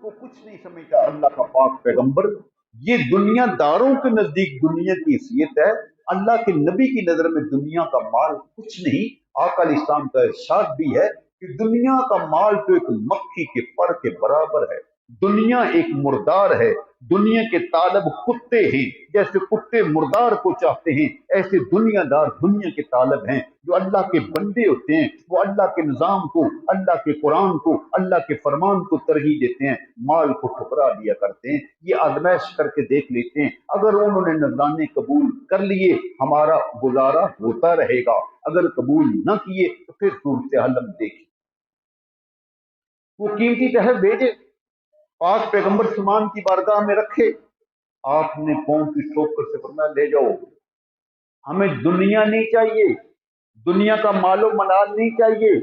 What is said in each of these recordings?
کو कुछ नहीं समझता अल्लाह का पाक पैगंबर। ये दुनिया दारों के नजदीक दुनिया की हैसियत है, अल्लाह के नबी की नजर में दुनिया का माल कुछ नहीं। आका इस्लाम का इरशाद भी है कि दुनिया का माल तो एक मक्खी के पर के बराबर है। दुनिया एक मुर्दार है, दुनिया के तालब कुत्ते हैं। जैसे कुत्ते मुर्दार को चाहते हैं, ऐसे दुनियादार दुनिया के तालब हैं। जो अल्लाह के बंदे होते हैं वो अल्लाह के निज़ाम को, अल्लाह के कुरान को, अल्लाह के फरमान को तरजीह देते हैं, माल को ठुकरा दिया करते हैं। ये आजमाइश करके देख लेते हैं, अगर उन्होंने नजराने कबूल कर लिए हमारा गुजारा होता रहेगा, अगर कबूल न किए तो फिर सूरत हाल हम देखें। वो कीमती तहफ भेजे, पाक पैगंबर समान की बारगाह में रखे। आपने कौम की ठोकर से फरमाया ले जाओ, हमें दुनिया नहीं चाहिए, दुनिया का मालो मलाल नहीं चाहिए,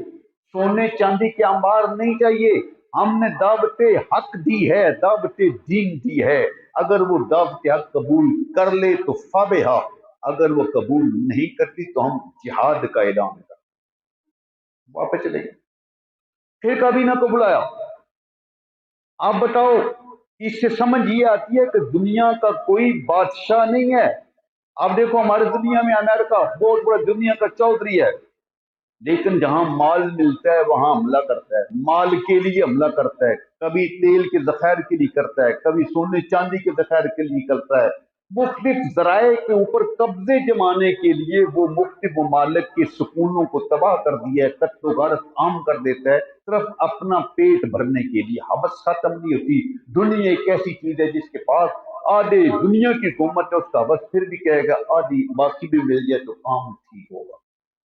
सोने चांदी के अंबार नहीं चाहिए। हमने दावते हक दी है, दावते दीन दी है। अगर वो दावते हक कबूल कर ले तो फाबेहा, अगर वो कबूल नहीं करती तो हम जिहाद का ऐलान कर। वापस चले गए, फिर कभी ना को बुलाया। आप बताओ, इससे समझ ये आती है कि दुनिया का कोई बादशाह नहीं है। आप देखो हमारे दुनिया में अमेरिका बहुत बड़ा दुनिया का चौधरी है, लेकिन जहां माल मिलता है वहां हमला करता है, माल के लिए हमला करता है। कभी तेल के जखायर के लिए करता है, कभी सोने चांदी के जखायर के लिए करता है। मुख्तलिफ जराए के ऊपर कब्जे जमाने के लिए वो मुख्तलिफ ममालिक के सुकूनों को तबाह कर दिया है, कत्लो गारत आम कर देता है, सिर्फ अपना पेट भरने के लिए। हवस खत्म नहीं होती। दुनिया एक ऐसी चीज है जिसके पास आधे दुनिया की हुकूमत है, उसका हवस फिर भी कहेगा आधी बाकी भी मिल जाए तो काम ठीक होगा,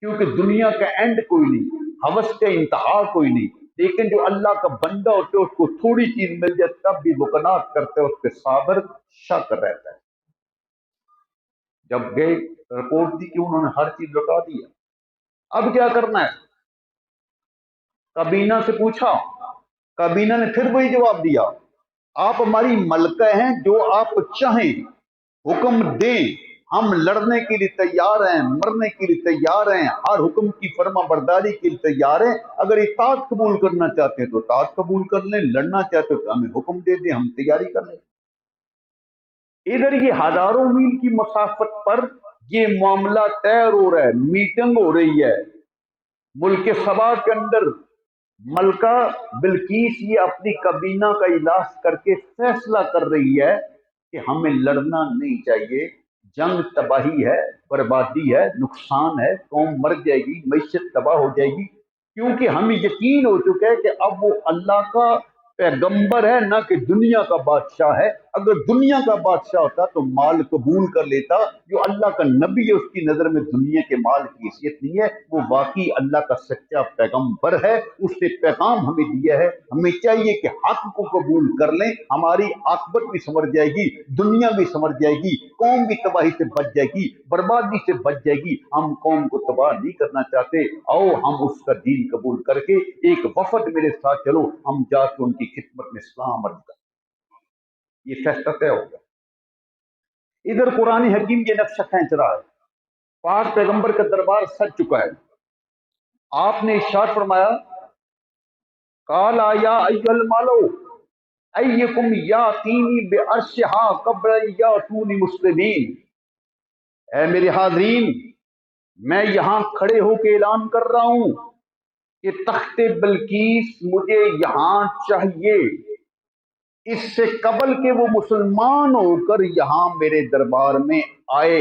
क्योंकि दुनिया का एंड कोई नहीं, हवस का इंतहा कोई नहीं। लेकिन जो अल्लाह का बंदा होता है उसको थोड़ी चीज मिल जाए तब भी वो कनात करता है, उस पर साबर शक रहता है। जब गए रिपोर्ट दी कि उन्होंने हर चीज लौटा दी है, अब क्या करना है? कबीना से पूछा, कबीना ने फिर वही जवाब दिया, आप हमारी मलका हैं, जो आप चाहें हुक्म दें, हम लड़ने के लिए तैयार हैं, मरने के लिए तैयार हैं, हर हुक्म की फर्मा बरदारी के लिए तैयार हैं। अगर इताअत कबूल करना चाहते हैं तो इताअत कबूल कर लें, लड़ना चाहते हो तो हमें हुक्म दे दें, हम तैयारी कर लें। इधर ये हजारों मील की मसाफत पर ये मामला तय हो रहा है, मीटिंग हो रही है मुल्क सबा के अंदर। मलका बिल्कीस ये अपनी कबीना का इलाज करके फैसला कर रही है कि हमें लड़ना नहीं चाहिए, जंग तबाही है, बर्बादी है, नुकसान है, कौम मर जाएगी, मैशत तबाह हो जाएगी। क्योंकि हमें यकीन हो चुका है कि अब वो अल्लाह का पैगंबर है, ना कि दुनिया का बादशाह है। अगर दुनिया का बादशाह होता तो माल कबूल कर लेता। जो अल्लाह का नबी है उसकी नजर में दुनिया के माल की हैसियत नहीं है, वो वाकई अल्लाह का सच्चा पैगंबर है। उसने पैगाम हमें दिया है, हमें चाहिए कि हक को कबूल कर लें, हमारी आकबत भी समझ जाएगी, दुनिया भी समझ जाएगी, कौम भी तबाही से बच जाएगी, बर्बादी से बच जाएगी। हम कौम को तबाह नहीं करना चाहते, आओ हम उसका दीन कबूल करके एक वफद मेरे साथ चलो, हम जाकर उनकी खिदमत में इस्लाम अर्ज करें। ये फैसला तय हो गया। इधर कुरान हकीम ये नक्शा खींच रहा है, पाक पैगंबर का दरबार सज चुका है। आपने इरशाद फरमाया, काला या अय्युल मालो अय्युकुम यातीनी बिअर्शिहा क़ब्ल यातूनी मुस्लिमीन। ऐ मेरे हाज़रीन, मैं यहां खड़े होकर ऐलान कर रहा हूं कि तख्ते बिल्कीस मुझे यहां चाहिए, इससे कबल के वो मुसलमान होकर यहां मेरे दरबार में आए।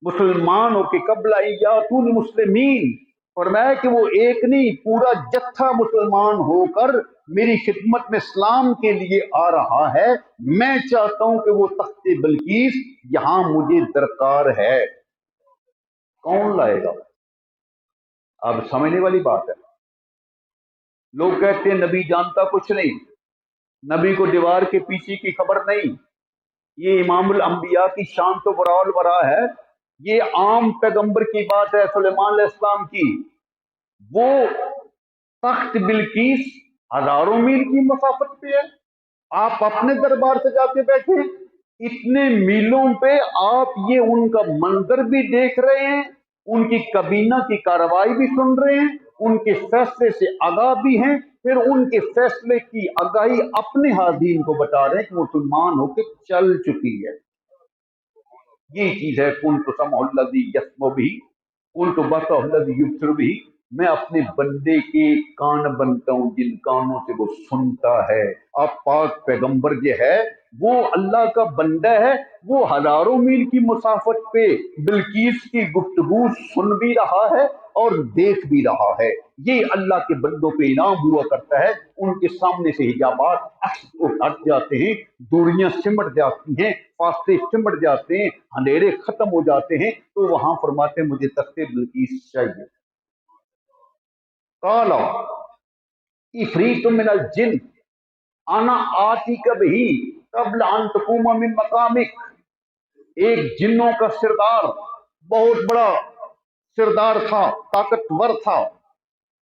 मुसलमान होके कबला यातून मुस्लिमीन, फरमाया कि वो एक नहीं पूरा जत्था मुसलमान होकर मेरी खिदमत में इस्लाम के लिए आ रहा है। मैं चाहता हूं कि वो तख्ते बिल्कीस यहां मुझे दरकार है। कौन लाएगा? अब समझने वाली बात है। लोग कहते हैं नबी जानता कुछ नहीं, नबी को दीवार के पीछे की खबर नहीं। ये इमामुल अंबिया की शान तो बराल बरा है, ये आम पैगंबर की बात है, सुलेमान अलैहिस्सलाम की। वो तख्त बिल्कीस हजारों मील की मसाफत पे है, आप अपने दरबार से जाके बैठे हैं। इतने मीलों पे आप ये उनका मंजर भी देख रहे हैं, उनकी कबीना की कार्रवाई भी सुन रहे हैं, उनके फैसले से आगाह भी हैं। फिर उनके फैसले की आगाही अपने हाज़रीन को बता रहे हैं कि मुसलमान होकर चल चुकी है। ये चीज है कुन तो समदी यसमो भी, कुन तो बसदी युसर भी। मैं अपने बंदे के कान बनता हूँ जिन कानों से वो सुनता है। अब पाक पैगंबर जो है वो अल्लाह का बंदा है, वो हजारों मील की मुसाफत पे बिल्कीस की गुफ्तगू सुन भी रहा है और देख भी रहा है। ये अल्लाह के बंदों पे इनाम हुआ करता है। उनके सामने से हिजाबात हट जाते हैं, दूरियां सिमट जाती हैं, फासले सिमट जाते हैं, अंधेरे खत्म हो जाते हैं। तो वहां फरमाते हैं मुझे तख्ते बिल्कीस चाहिए। काला इफरीत मिनल जिन आना आती कभी कबल अन तकूम मिन मकामिक। एक जिन्नों का सरदार, बहुत बड़ा सरदार था, ताकतवर था।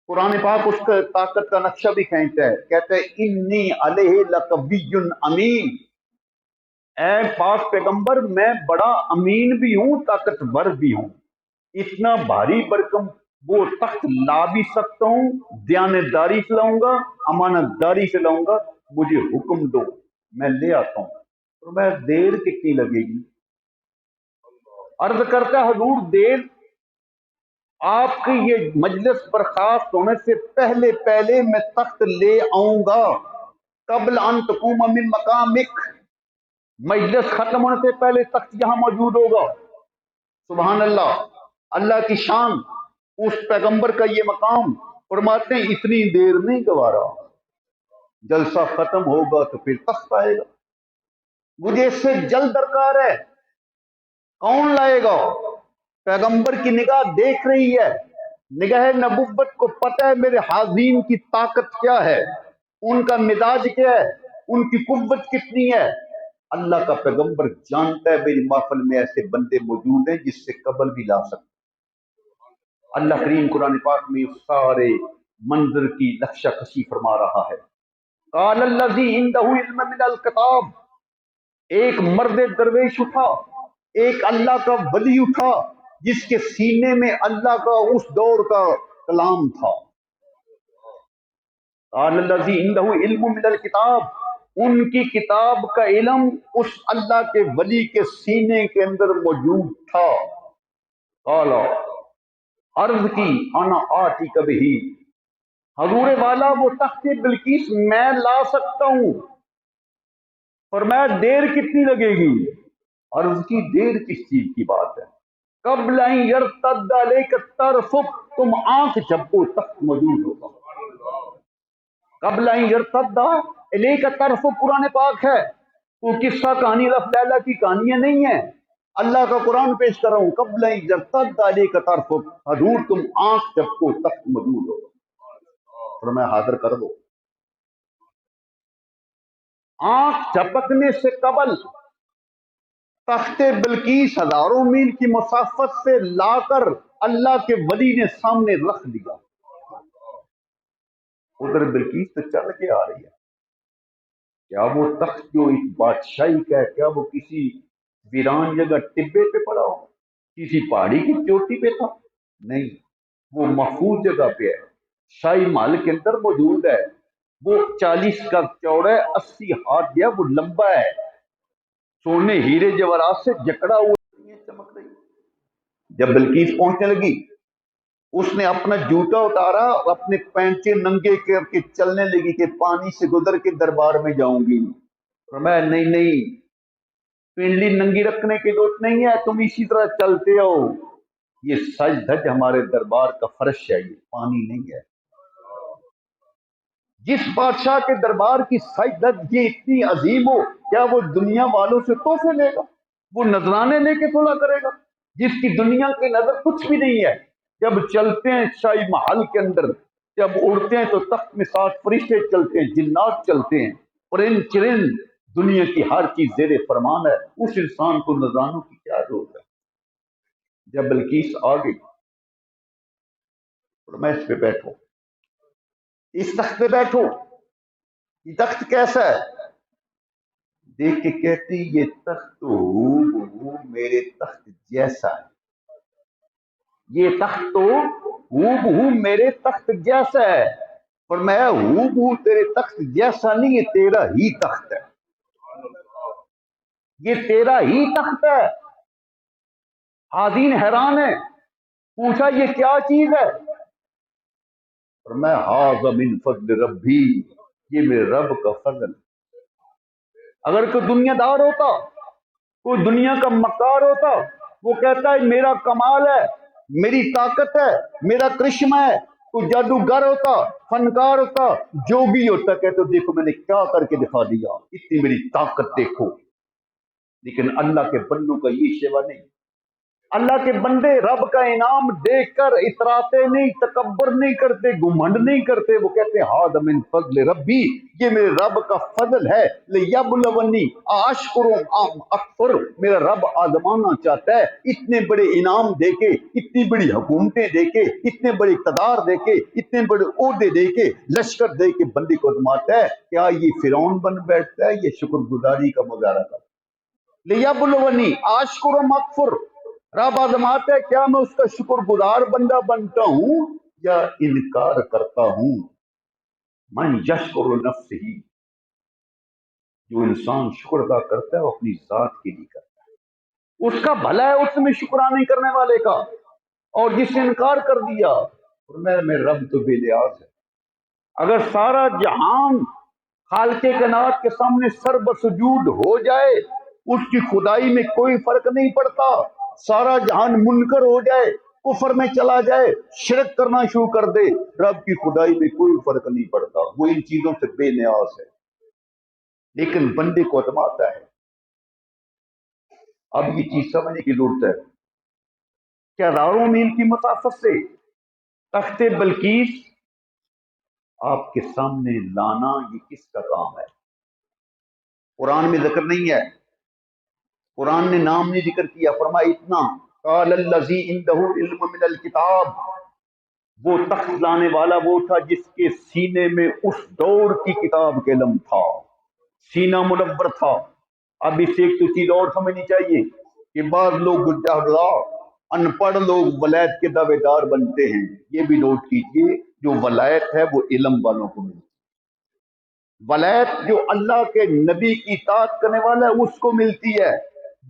कुरान पाक उसका ताकत का नक्शा भी खींचता है, कहते हैं इन्नी अलैहि लकवियुन अमीन। ऐ पाक पैगंबर मैं बड़ा अमीन भी हूं, ताकतवर भी हूं। इतना भारी भरकम वो तख्त ला भी सकता हूं, दयानतदारी से लाऊंगा, अमानतदारी से लाऊंगा। मुझे हुक्म दो, मैं ले आता हूं। तो मैं देर कितनी लगेगी? अर्ज करता हजूर देर आपकी ये मजलिस बर्खास्त होने से पहले पहले मैं तख्त ले आऊंगा। कबल अन तकूम मिन मकामिक, मजलिस खत्म होने से पहले तख्त यहां मौजूद होगा। सुभान अल्लाह, अल्लाह की शान, उस पैगंबर का ये मकाम। फरमाते हैं इतनी देर नहीं गवारा, जलसा खत्म होगा तो फिर तख्त आएगा। मुझे इससे जल्द दरकार है, कौन लाएगा? पैगंबर की निगाह देख रही है, निगाह नबुव्वत को पता है मेरे हाज़ीन की ताकत क्या है, उनका मिजाज क्या है, उनकी कुव्वत कितनी है। अल्लाह का पैगंबर जानता है मेरी महफिल में ऐसे बंदे मौजूद हैं जिससे कबल भी ला सकते। अल्लाह करीम कुरान पाक में उस सारे मंजर की नक्शा कशी फरमा रहा है। काल अल्लज़ी इंदहु इल्म मिनल किताब, एक मर्द दरवेश उठा, एक अल्लाह का वली उठा जिसके सीने में अल्लाह का उस दौर का कलाम था। अल्लज़ी इंदहु इल्म मिनल किताब, उनकी किताब का इल्म उस अल्लाह के वली के सीने के अंदर मौजूद था। काला अर्ज की आना आती कभी, हजूर वाला वो तख्ते बिल्कीस मैं ला सकता हूं। फरमाया देर कितनी लगेगी? अर्ज की देर किस चीज की बात है? कबल तरफुक, तुम आंख झपको तख्त मौजूद होगा। कबल का तरफुक कुरान पाक है, वो किस्सा कहानी लैला की कहानियां नहीं है। अल्लाह का कुरान पेश कर रहा हूं। कबल का तरफुक, हजूर तुम आंख झपको तख्त मौजूद होगा। फरमाया हाजिर कर दो। आंख झपकने से कबल तख्ते बिल्कीस हजारों मील की मुसाफत से लाकर अल्लाह के वली ने सामने रख दिया। उधर बिल्कीस तो चल के आ रही है। क्या वो तख्त जो इस बादशाही का है, क्या वो किसी वीरान जगह टिब्बे पे पड़ा हो, किसी पहाड़ी की चोटी पे था? नहीं, वो महफूज जगह पे है, शाही महल के अंदर मौजूद है। वो 40 गज चौड़ा है, 80 हाथ जो है वो लंबा है, सोने हीरे जवाहरात से जकड़ा हुआ चमक रही। जब बिल्कीस पहुंचने लगी, उसने अपना जूता उतारा, अपने पैंचे नंगे करके चलने लगी कि पानी से गुजर के दरबार में जाऊंगी। और मैं नहीं नहीं, पिंडली नंगी रखने की जरूरत नहीं है, तुम इसी तरह चलते हो। ये सज धज हमारे दरबार का फर्श है, ये पानी नहीं है। जिस बादशाह के दरबार की सज धज ये इतनी अजीम हो, क्या वो दुनिया वालों से तोहफे लेगा? वो नजराने लेके थोड़ा करेगा? जिसकी दुनिया की नजर कुछ भी नहीं है। जब चलते हैं शाही महल के अंदर, जब उड़ते हैं तो तख्त में 7 फरिश्ते चलते हैं, जिन्नात चलते हैं, परिंद चिरिंद, दुनिया की हर चीज जेरे फरमान है। उस इंसान को नजरानों की क्या जरूरत है? जब बिल्कीस आ गई, मैं इस पे बैठो, इस तख्त पे बैठो। ये तख्त कैसा है? देख के कहती ये तख्त तो हूबहू मेरे तख्त जैसा है। ये तख्त तो हूबहू मेरे तख्त जैसा है। फरमाया हूबहू तेरे तख्त जैसा नहीं, ये तेरा ही तख्त है, ये तेरा ही तख्त है। हाज़ीन हैरान है, पूछा ये क्या चीज है? फरमाया हाज़ा मिन फज़्ल रब्बी, ये मेरे रब का फजल। अगर कोई दुनियादार होता, कोई दुनिया का मक्कार होता, वो कहता है मेरा कमाल है, मेरी ताकत है, मेरा करिश्मा है। कोई जादूगर होता, फनकार होता, जोगी होता, कहते देखो मैंने क्या करके दिखा दिया, इतनी मेरी ताकत देखो। लेकिन अल्लाह के बंदों का ये सेवा नहीं। अल्लाह के बंदे रब का इनाम देखकर इतराते नहीं, तकब्बर नहीं करते, घुमंड नहीं करते। वो कहते हाद मिन फज़्ल रब्बी, ये मेरे रब का फजल है। लियबलवनी अशकुरु अम अकफुर, मेरा रब आजमाना चाहता है। इतने बड़े इनाम देके, इतनी बड़ी हुकूमतें देके, इतने बड़े इक़्तिदार देके, इतने बड़े ओहदे देके, लश्कर दे के बंदे को आजमाता है। क्या ये फिरौन बन बैठता है? ये शुक्रगुजारी का मुजाहरा करता है। लियबलवनी अशकुरु अम अकफुर, रब आजमाता है क्या मैं उसका शुक्रगुजार बंदा बनता हूं या इनकार करता हूं। मन यशकुरु नफ्सिही, जो इंसान शुक्र अदा करता है वो अपनी जात के लिए करता है, उसका भला है उसमें शुक्राना करने वाले का। और जिसने इनकार कर दिया, और मेरे रब तो बेलियाज है। अगर सारा जहान खालके कायनात के सामने सर बसजूद हो जाए, उसकी खुदाई में कोई फर्क नहीं पड़ता। सारा जहान मुनकर हो जाए, कुफर में चला जाए, शिरक करना शुरू कर दे, रब की खुदाई में कोई फर्क नहीं पड़ता। वो इन चीजों से बेनियाज है, लेकिन बंदे को आजमाता है। अब ये चीज समझने की जरूरत है कि हजारों मील की मसाफत से तख्ते बल्कीस आपके सामने लाना, ये किसका काम है? कुरान में जिक्र नहीं है, कुरान ने नाम नहीं जिक्र किया। फरमाया इतना कालल्लज़ी इंदहु इल्म मिनल किताब, वो तख्त लाने वाला वो था जिसके सीने में उस दौर की किताब के इल्म था, सीना मुनव्वर था। अब इससे एक तो चीज और समझनी चाहिए कि बाद लोग अनपढ़ लोग वलायत के दावेदार बनते हैं। ये भी नोट कीजिए, जो वलायत है वो इल्म वालों को मिलती है। वलायत जो अल्लाह के नबी की इताअत करने वाला है उसको मिलती है।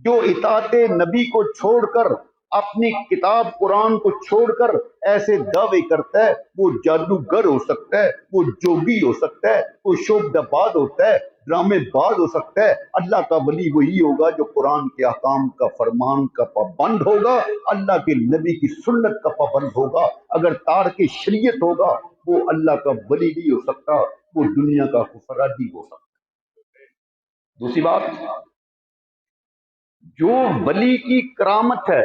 जो इताअत नबी को छोड़कर, अपनी किताब कुरान को छोड़कर ऐसे दावे करता है, वो जादूगर हो सकता है, वो जोगी हो सकता है, वो शोबदाबाज होता है, ड्रामेबाज हो सकता है। अल्लाह का वली वही होगा जो कुरान के अहकाम का, फरमान का पाबंद होगा, अल्लाह के नबी की सुन्नत का पाबंद होगा। अगर तार की शरीयत होगा, वो अल्लाह का वली नहीं हो सकता, वो दुनिया का कुफरादी हो सकता है। दूसरी बात, जो वली की करामत है,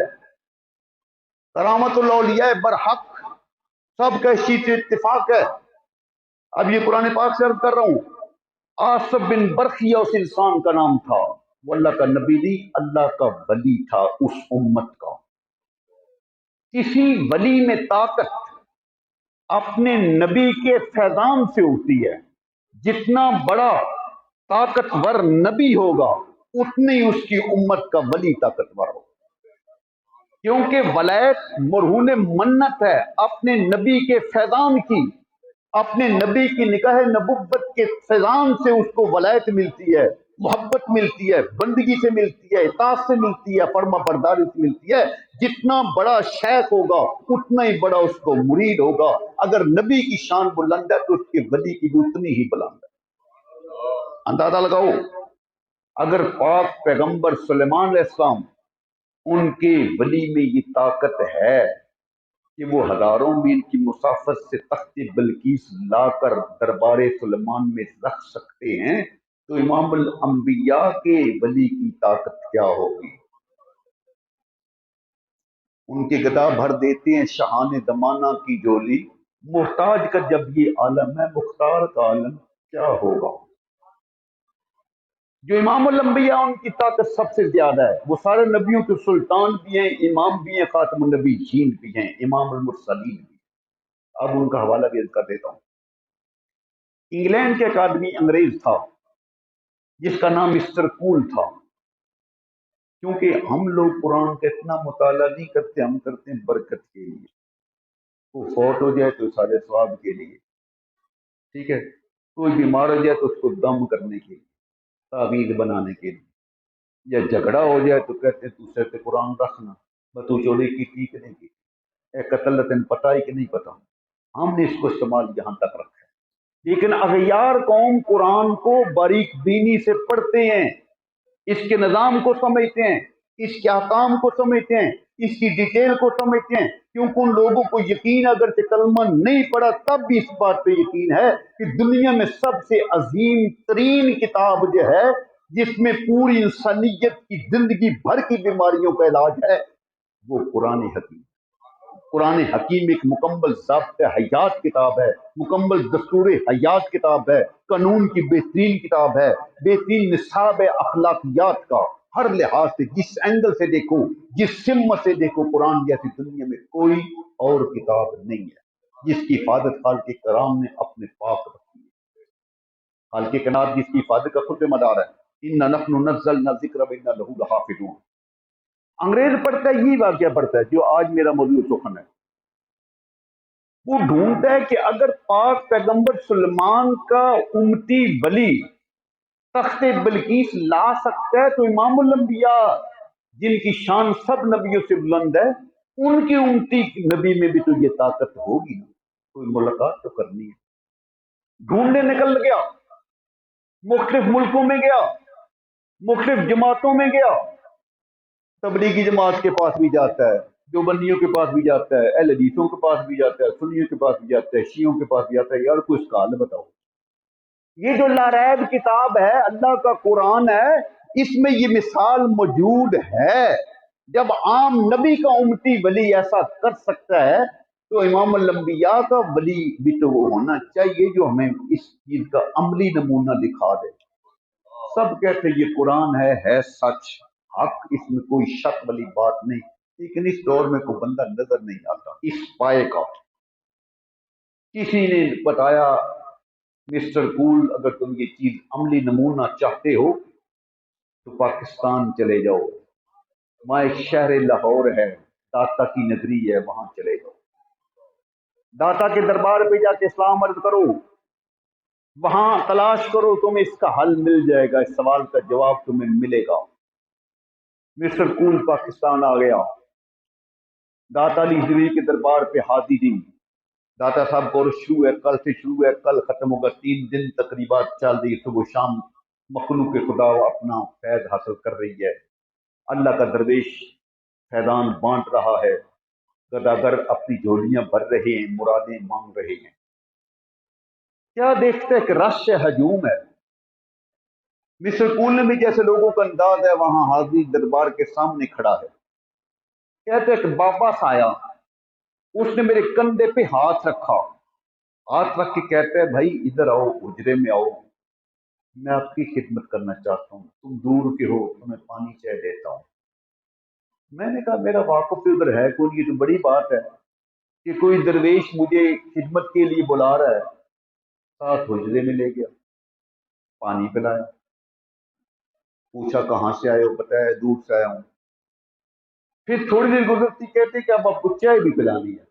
करामतुल औलिया बरहक, सब का इसी से इत्तिफाक है। अब ये कुरान पाक से अर्ज कर रहा हूं, आसिफ बिन बरखिया उस इंसान का नाम था, वो अल्लाह का नबी नहीं, अल्लाह का वली था उस उम्मत का। किसी वली में ताकत अपने नबी के फैजान से होती है। जितना बड़ा ताकतवर नबी होगा, उतनी उसकी उम्मत का वली ताकतवर होगा। क्योंकि वलायत मरहून मन्नत है अपने नबी के फैजान की, अपने नबी की निकाह नबुव्वत के फैजान से उसको वलायत मिलती है, मोहब्बत मिलती है, बंदगी से मिलती है, इताअत से मिलती है, फर्मा बरदारी से मिलती है। जितना बड़ा शेख होगा उतना ही बड़ा उसको मुरीद होगा। अगर नबी की शान बुलंद है तो उसके वली की भी उतनी ही बुलंद है। अंदाजा लगाओ, अगर पाक पैगंबर सुलेमान अलैहिस्सलाम, उनके वली में ये ताकत है कि वो हजारों मील की मुसाफत से तख्ते बल्कीस लाकर दरबार सुलेमान में रख सकते हैं, तो इमामुल अंबिया के वली की ताकत क्या होगी? उनके गदा भर देते हैं शहाने दमाना की जोली, मुहताज का जब ये आलम है, मुख्तार का आलम क्या होगा? जो इमामुल अंबिया, उनकी ताकत सबसे ज्यादा है। वो सारे नबियों के सुल्तान भी हैं, इमाम भी हैं, खातमुन नबीयीन भी हैं, इमामुल मुरसलीन भी। अब उनका हवाला भी कर देता हूं। इंग्लैंड के एक आदमी अंग्रेज था जिसका नाम मिस्टर कूल था। क्योंकि हम लोग कुरान का इतना मुताला नहीं करते, हम करते हैं बरकत के लिए। वो फौत हो जाए तो सारे सवाब के लिए, ٹھیک ہے، کوئی بیمار ہو جائے تو اس کو دم کرنے کے لیے، تعویذ بنانے کے لیے، یا جھگڑا ہو جائے تو کہتے ہیں تو سر پہ قرآن رکھنا، تو چوری کی تھی کہ نہیں کی، اے قتل تین پتہ ہی کہ نہیں پتا۔ ہم نے اس کو استعمال یہاں تک رکھا ہے، لیکن اغیار قوم قرآن کو باریک بینی سے پڑھتے ہیں، اس کے نظام کو سمجھتے ہیں، اس کے احکام کو سمجھتے ہیں، اس کی ڈیٹیل کو سمجھتے ہیں، کیونکہ ان لوگوں کو یقین اگر سے کلمہ نہیں پڑھا تب بھی اس بات پہ یقین ہے کہ دنیا میں سب سے عظیم ترین کتاب جو ہے جس میں پوری انسانیت کی زندگی بھر کی بیماریوں کا علاج ہے، وہ قرآن حکیم۔ قرآن حکیم ایک مکمل ضابط حیات کتاب ہے، مکمل دستور حیات کتاب ہے، قانون کی بہترین کتاب ہے، بہترین نصاب ہے اخلاقیات کا، ہر لحاظ سے جس اینگل سے دیکھو، جس سمت سے دیکھو، قرآن جیسی دنیا میں کوئی اور کتاب نہیں ہے جس کی حفاظت خالق کرام نے اپنے پاک رکھی ہے۔ خالق کائنات جس کی حفاظت کا خود ذمہ دار ہے، اِنَّا نَحْنُ نَزَّلْنَا الذِّکْرَ وَإِنَّا لَهُ لَحَافِظُونَ۔ انگریز پڑھتا ہے یہی واقعہ پڑھتا ہے جو آج میرا موضوع سخن ہے، وہ ڈھونڈتا ہے کہ اگر پاک پیغمبر سلیمان کا امتی ولی تخت بلقیس لا سکتا ہے تو امام الانبیاء جن کی شان سب نبیوں سے بلند ہے ان کی امتی نبی میں بھی تو یہ طاقت ہوگی نا، کوئی ملاقات تو کرنی ہے۔ ڈھونڈنے نکل گیا، مختلف ملکوں میں گیا، مختلف جماعتوں میں گیا، تبلیغی جماعت کے پاس بھی جاتا ہے، دیوبندیوں کے پاس بھی جاتا ہے، اہل حدیثوں کے پاس بھی جاتا ہے، سنیوں کے پاس بھی جاتا ہے، شیعوں کے پاس بھی جاتا ہے، یار کوئی اس کا حل بتاؤ۔ یہ جو لاریب کتاب ہے اللہ کا قرآن ہے، اس میں یہ مثال موجود ہے، جب عام نبی کا امتی ولی ایسا کر سکتا ہے تو امام الانبیاء کا ولی بھی تو وہ ہونا چاہیے جو ہمیں اس چیز کا عملی نمونہ دکھا دے۔ سب کہتے ہیں یہ قرآن ہے سچ، حق، اس میں کوئی شک والی بات نہیں، لیکن اس دور میں کوئی بندہ نظر نہیں آتا اس پائے کا۔ کسی نے بتایا مسٹر کول اگر تم یہ چیز عملی نمونہ چاہتے ہو تو پاکستان چلے جاؤ، وہاں ایک شہر لاہور ہے، داتا کی نگری ہے، وہاں چلے جاؤ، داتا کے دربار پہ جا کے اسلام عرض کرو، وہاں تلاش کرو، تمہیں اس کا حل مل جائے گا، اس سوال کا جواب تمہیں ملے گا۔ مسٹر کول پاکستان آ گیا، داتا علی حضوری کے دربار پہ حاضری دی، داتا صاحب کورس شروع ہے، کل سے شروع ہے، کل ختم ہوگا، 3 دن تقریبات چل رہی، صبح شام مخلوق خدا اپنا فیض حاصل کر رہی ہے، اللہ کا درویش فیضان بانٹ رہا ہے، گداگر اپنی جھولیاں بھر رہے ہیں، مرادیں مانگ رہے ہیں۔ کیا دیکھتے کہ رش ہجوم ہے، مسٹر کول میں جیسے لوگوں کا انداز ہے وہاں حاضری دربار کے سامنے کھڑا ہے، کہتے کہ واپس آیا، اس نے میرے کندھے پہ ہاتھ رکھا، ہاتھ رکھ کے کہتا ہے بھائی ادھر آؤ، حجرے میں آؤ، میں آپ کی خدمت کرنا چاہتا ہوں، تم دور کے ہو، تمہیں پانی چائے دیتا ہوں۔ میں نے کہا میرا واقف ادھر ہے کوئی، یہ تو بڑی بات ہے کہ کوئی درویش مجھے خدمت کے لیے بلا رہا ہے۔ ساتھ حجرے میں لے گیا، پانی پلایا، پوچھا کہاں سے آئے ہو، بتایا دور سے آیا ہوں۔ پھر تھوڑی دیر گزرتی کہتے کہ اب آپ کو چائے بھی پلانی ہے،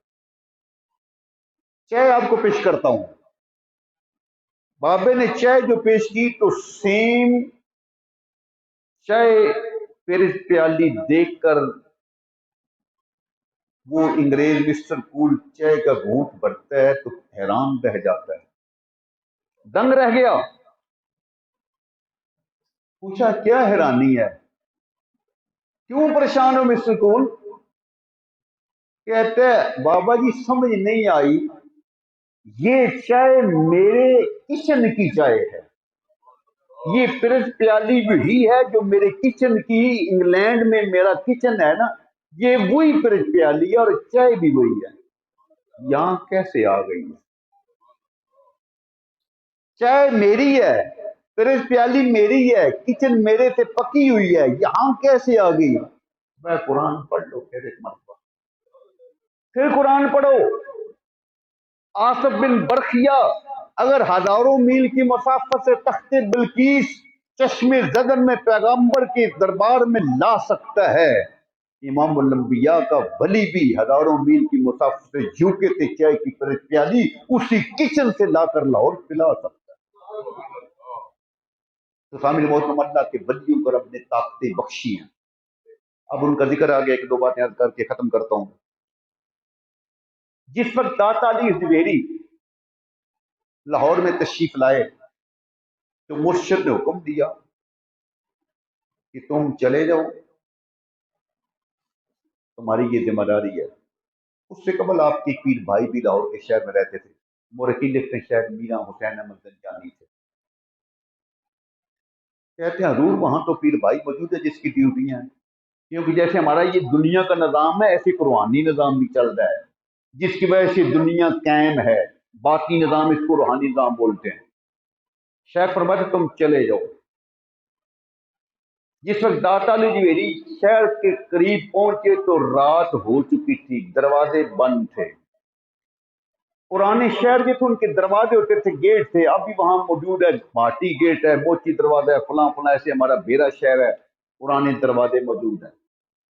چائے آپ کو پیش کرتا ہوں۔ بابے نے چائے جو پیش کی تو سیم چائے پھر پیالی دیکھ کر وہ انگریز مسٹر کول چائے کا گھونٹ بھرتا ہے تو حیران رہ جاتا ہے، دنگ رہ گیا۔ پوچھا کیا حیرانی ہے، کیوں پریشان ہو مسٹر کول؟ کہتے ہیں بابا جی سمجھ نہیں آئی، یہ چائے میرے کچن کی چائے ہے، یہ پرس پیالی وہی ہے جو میرے کچن کی، انگلینڈ میں میرا کچن ہے نا، یہ وہی پرس پیالی ہے اور چائے بھی وہی ہے، یہاں کیسے آ گئی ہے؟ چائے میری ہے، پرس پیالی میری ہے، کچن میرے سے پکی ہوئی ہے، یہاں کیسے آ گئی؟ میں قرآن پڑھ لو پھر ایک مرتبہ، پھر قرآن پڑھو۔ آصف بن برخیا اگر ہزاروں میل کی مسافت سے تخت بلقیس چشم زدن میں پیغمبر کے دربار میں لا سکتا ہے، इमाम उल-अंबिया का वली भी हजारों मील की मुसाफिर से यूके से चाय की प्याली उसी किचन से लाकर लाहौर पिला सकता है। तो शामिल मोहतरम, अल्लाह के वलियों पर अपने ताकतें बख्शी हैं। अब उनका जिक्र आ गया, एक दो बातें याद करके खत्म करता हूं। जिस वक्त दाता अली ज़ुबैरी लाहौर में तशरीफ लाए तो मुर्शिद ने हुक्म दिया कि तुम चले जाओ, तुम्हारी ये जिम्मेदारी है। उससे कबल आपके पीर भाई भी लाहौर के शहर में रहते थे, मोरकी लिखते शहर मीरा हुसैन अहमद जंजानी थे। कहते हैं हजूर वहां तो पीर भाई मौजूद है जिसकी ड्यूटियां हैं, क्योंकि जैसे हमारा ये दुनिया का निज़ाम है ऐसे कुरानी निज़ाम भी चल रहा है, जिसकी वजह से दुनिया कायम है। बाकी निज़ाम इसको रूहानी निज़ाम बोलते हैं। शेख फरमाते तुम चले जाओ। जिस वक्त दाता अली ज़ुबैरी शहर के करीब पहुंचे तो रात हो चुकी थी, दरवाजे बंद थे। पुराने शहर जो थे उनके दरवाजे होते थे, गेट थे, अब भी वहां मौजूद है। भाटी गेट है, मोची दरवाजा है, फला फला, ऐसे हमारा बेरा शहर है, पुराने दरवाजे मौजूद हैं।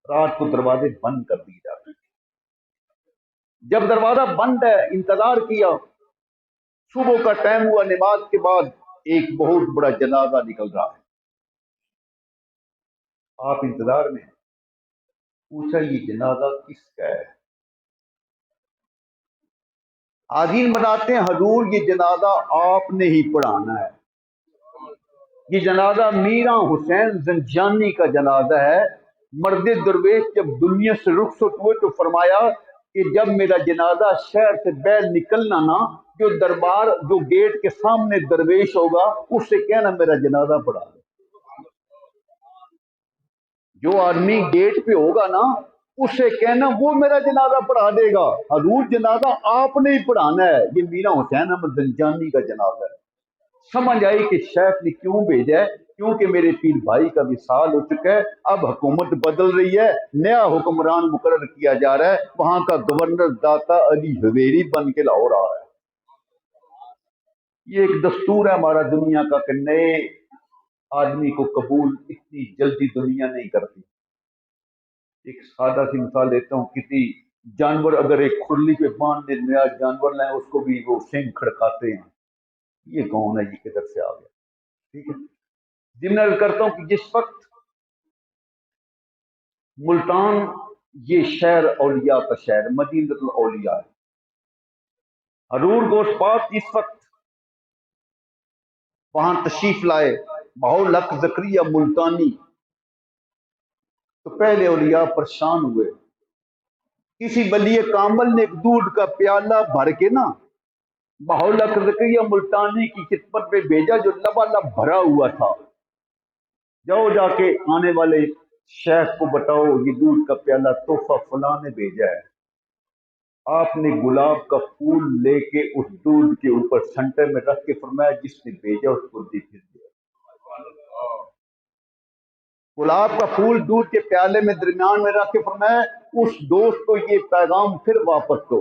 रात को दरवाजे बंद कर दिए जाते हैं। जब दरवाजा बंद है, इंतजार किया। सुबह का टाइम हुआ, नमाज के बाद एक बहुत बड़ा जनाजा निकल रहा है। आप इंतजार में, पूछा ये जनाजा किसका है? आदीन बताते हैं हजूर ये जनाजा आपने ही पढ़ाना है। ये जनाजा मीरा हुसैन जंजानी का जनाजा है। मर्द दरवेश जब दुनिया से रुखसत हुए तो फरमाया कि जब मेरा जनाजा शहर से बाहर निकलना ना, जो दरबार जो गेट के सामने दरवेश होगा उससे कहना मेरा जनाजा पढ़ा दे। जो आदमी गेट पे होगा ना उससे कहना वो मेरा जनाजा पढ़ा देगा। हजूर जनाजा आपने ही पढ़ाना है। ये मीरा हुसैन अहमद जंजानी का जनाजा है। समझ आई कि शेख ने क्यों भेजा है, क्योंकि मेरे पीर भाई का विसाल हो चुका है। अब हुकूमत बदल रही है, नया हुक्मरान मुकर्रर किया जा रहा है। वहां का गवर्नर दाता अली ज़ुबैरी बन के लाहौर आ रहा है। ये एक दस्तूर है हमारा दुनिया का कि नए आदमी को कबूल इतनी जल्दी दुनिया नहीं करती। एक सादा सी मिसाल देता हूँ, किसी जानवर अगर एक खुरली पे बांध दे, नया जानवर लाए, उसको भी वो सिंह खड़काते हैं। ये कौन है, ये किधर से आ गया? ठीक है, जिम्मेदार करता हूं कि जिस वक्त मुल्तान ये शहर औलिया का शहर मदीनतुल औलिया है, हजूर गोश पाक जिस वक्त वहां तशरीफ लाए, माहौल हक जकरिया मुल्तानी, तो पहले औलिया परेशान हुए। किसी वली कामल ने एक दूध का प्याला भर के ना माहौल हक जकरिया मुल्तानी की खिदमत में भेजा, जो लबालब भरा हुआ था। जाओ जाके आने वाले शेख को बताओ ये दूध का प्याला तोहफा फलां ने भेजा है। आपने गुलाब का फूल लेके उस दूध के ऊपर सेंटर में रख के फरमाया जिसने भेजा उसको दे फिर दिया। गुलाब का फूल दूध के प्याले में दरमियान में रख के फरमाया उस दोस्त को ये पैगाम फिर वापस दो।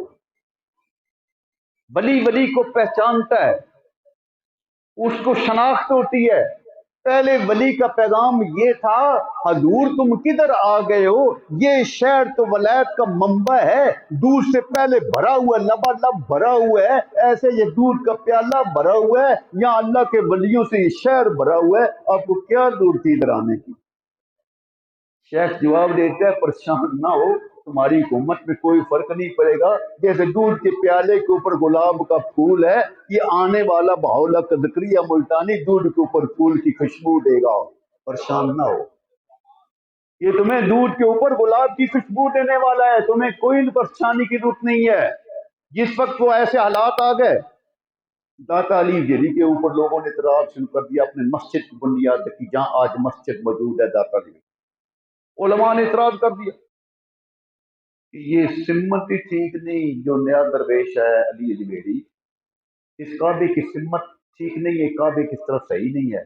वली वली को पहचानता है, उसको शनाख्त होती है। पहले वली का पैगाम ये था, हजूर तुम किधर आ गए हो? ये शहर तो वलायत का मंबा है, दूध से पहले भरा हुआ, लबालब भरा हुआ है। ऐसे ये दूध का प्याला भरा हुआ है, यहाँ अल्लाह के वलियों से ये शहर भरा हुआ है, आपको क्या दूर थी इधर आने की? शेख जवाब देता है परेशान ना हो, तुम्हारी हुकूमत में कोई फर्क नहीं पड़ेगा। जैसे दूध के प्याले के ऊपर गुलाब का फूल है, ये आने वाला बाहुला कदकरिया मुल्तानी दूध के ऊपर फूल की खुशबू देगा। परेशान ना हो, ये तुम्हें दूध के ऊपर गुलाब की खुशबू देने वाला है, तुम्हें कोई परेशानी की जरूरत नहीं है। जिस वक्त वो ऐसे हालात आ गए, दाता अली ज़ुबैरी के ऊपर लोगों ने इतराज शुरू कर दिया, अपने मस्जिद की बुनियाद रखी जहां आज मस्जिद मौजूद है। दाता अली उलमा ने इतराज कर दिया ये सिम्मत ही ठीक नहीं, जो नया दरवेश है अली ज़ुबैरी, इस काबे की सिम्मत ठीक नहीं है, काबे की तरफ सही नहीं है।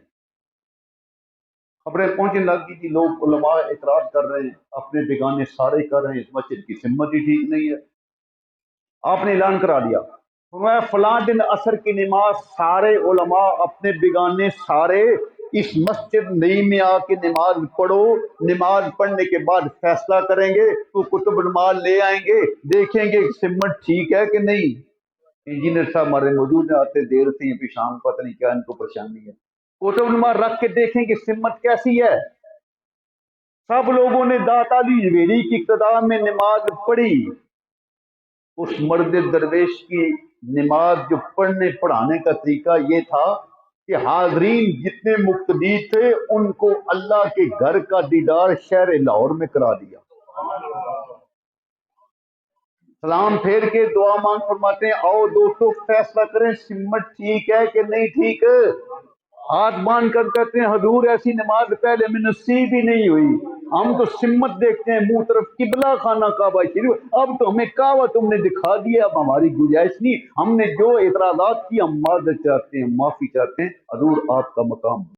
खबरें पहुंचने लगी थी, लोग उलमा इतराज कर रहे हैं, अपने बेगाने सारे कर रहे हैं, इस मस्जिद की सिम्मत ही ठीक नहीं है। आपने ऐलान करा दिया, मैं फलां दिन असर की नमाज सारे उलमा अपने बेगाने सारे اس مسجد نئی میں آ کے نماز پڑھو، نماز پڑھنے کے بعد فیصلہ کریں گے، تو کتب المال لے آئیں گے، دیکھیں گے سمت ٹھیک ہے کہ نہیں۔ انجینئر صاحب ہمارے موجود ہیں، آتے دیر سے ہیں، شام پتہ نہیں کیا ان کو پریشانی ہے، کتب المال رکھ کے دیکھیں کہ سمت کیسی ہے۔ سب لوگوں نے داتا علی جویری کی ابتدا میں نماز پڑھی، اس مرد درویش کی نماز جو پڑھنے پڑھانے کا طریقہ یہ تھا کہ حاضرین جتنے مقتدی تھے ان کو اللہ کے گھر کا دیدار شہر لاہور میں کرا دیا، سلام پھیر کے دعا مانگ فرماتے ہیں آؤ دوستو فیصلہ کریں سمت ٹھیک ہے کہ نہیں ٹھیک۔ ہاتھ باندھ کر کہتے ہیں حضور ایسی نماز پہلے میں نصیب ہی نہیں ہوئی، ہم تو سمت دیکھتے ہیں منہ طرف قبلہ خانہ کعبہ شریف، اب تو ہمیں کعبہ تم نے دکھا دیا، اب ہماری گنجائش نہیں، ہم نے جو اعتراضات کی ہم معذرت چاہتے ہیں، معافی چاہتے ہیں، حضور آپ کا مقام